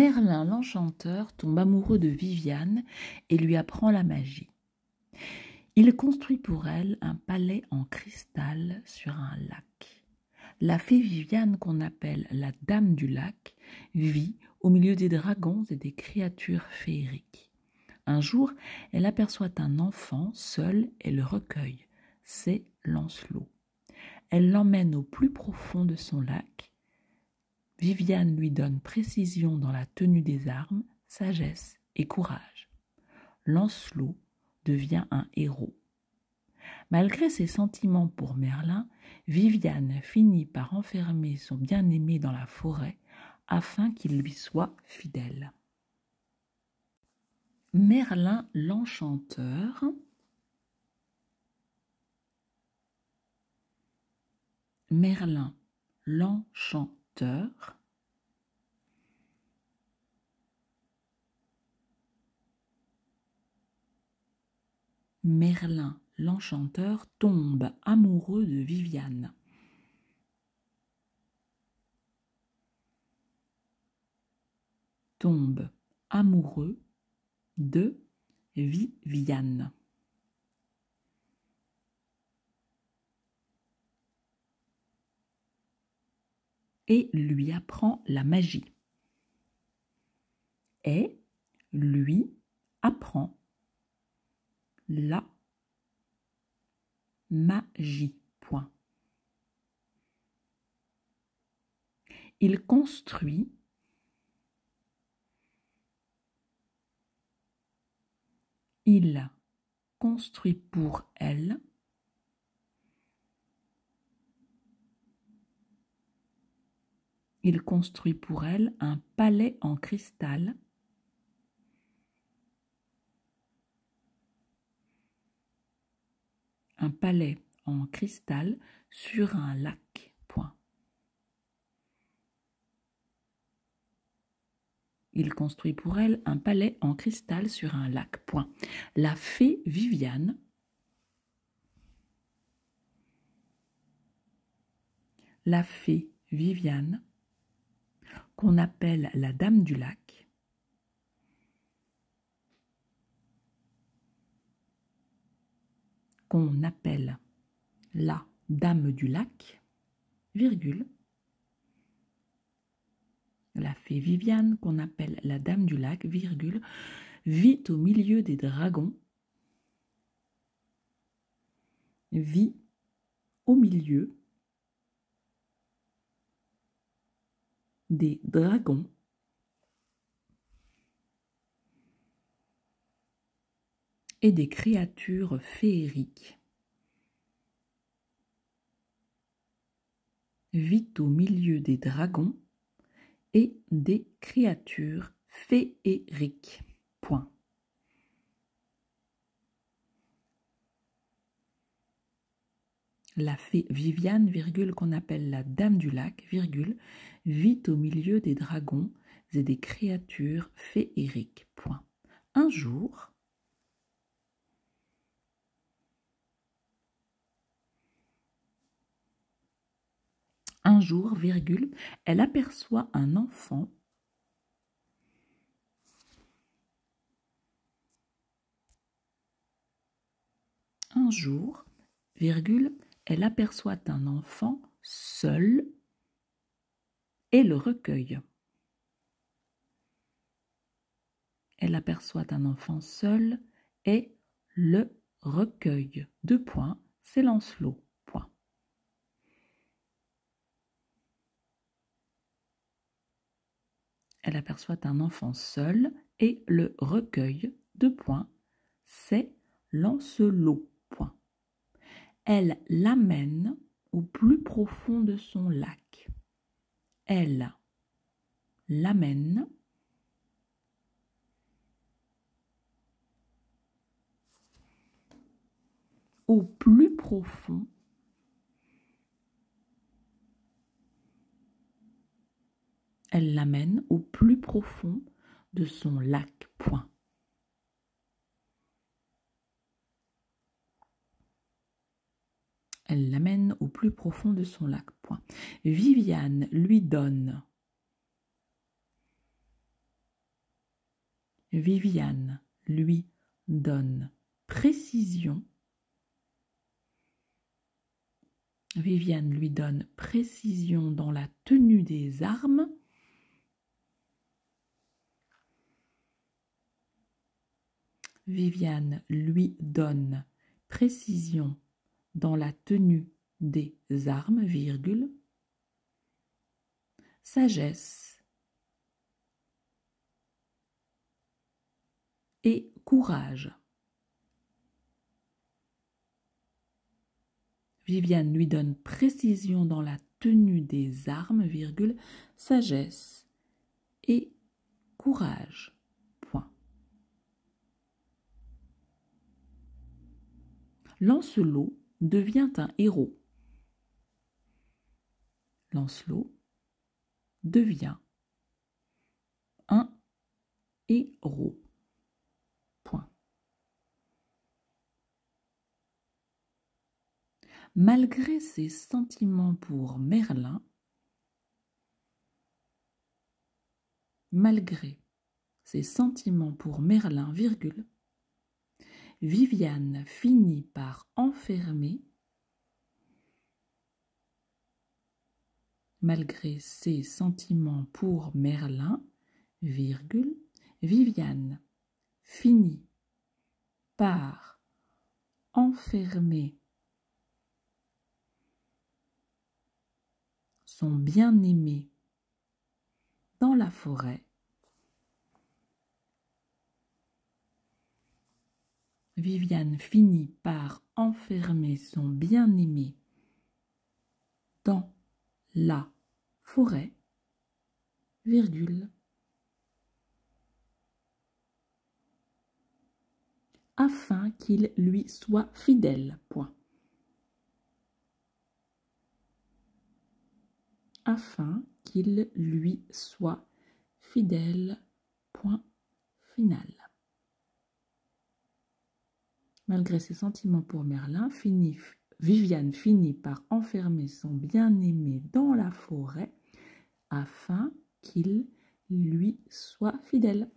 Merlin l'enchanteur tombe amoureux de Viviane et lui apprend la magie. Il construit pour elle un palais en cristal sur un lac. La fée Viviane, qu'on appelle la Dame du lac, vit au milieu des dragons et des créatures féeriques. Un jour, elle aperçoit un enfant seul et le recueille. C'est Lancelot. Elle l'emmène au plus profond de son lac. Viviane lui donne précision dans la tenue des armes, sagesse et courage. Lancelot devient un héros. Malgré ses sentiments pour Merlin, Viviane finit par enfermer son bien-aimé dans la forêt afin qu'il lui soit fidèle. Merlin l'enchanteur. Merlin l'enchanteur. Merlin l'enchanteur tombe amoureux de Viviane. Tombe amoureux de Viviane. Et lui apprend la magie. Et lui apprend la magie. Point. Il construit pour elle un palais en cristal sur un lac. Point. Il construit pour elle un palais en cristal sur un lac. Point. La fée Viviane qu'on appelle la Dame du lac, virgule, la fée Viviane, qu'on appelle la Dame du lac, virgule, vit au milieu des dragons, vit au milieu des dragons et des créatures féeriques. Vit au milieu des dragons et des créatures féeriques. Point. La fée Viviane, virgule, qu'on appelle la Dame du lac, virgule, vit au milieu des dragons et des créatures féeriques. Point. Un jour, virgule, elle aperçoit un enfant elle aperçoit un enfant seul et le recueille. Elle aperçoit un enfant seul et le recueille. Deux points, c'est Lancelot. Point. Elle aperçoit un enfant seul et le recueille. Deux points, c'est Lancelot. Point. Elle l'amène au plus profond de son lac. Elle l'amène au plus profond de son lac. Point. Elle l'amène au plus profond de son lac. Point. Viviane lui donne Viviane lui donne précision. Viviane lui donne précision dans la tenue des armes. Viviane lui donne précision dans la tenue des armes, virgule. Sagesse et courage. Viviane lui donne précision dans la tenue des armes, virgule, sagesse et courage. Point. Lancelot devient un héros. Lancelot devient un héros. Point. Malgré ses sentiments pour Merlin, virgule, Viviane finit par enfermer, malgré ses sentiments pour Merlin, virgule, Viviane finit par enfermer son bien-aimé dans la forêt. Viviane finit par enfermer son bien-aimé dans la forêt, virgule, afin qu'il lui soit fidèle. Point. Afin qu'il lui soit fidèle. Point final. Malgré ses sentiments pour Merlin, Viviane finit par enfermer son bien-aimé dans la forêt afin qu'il lui soit fidèle.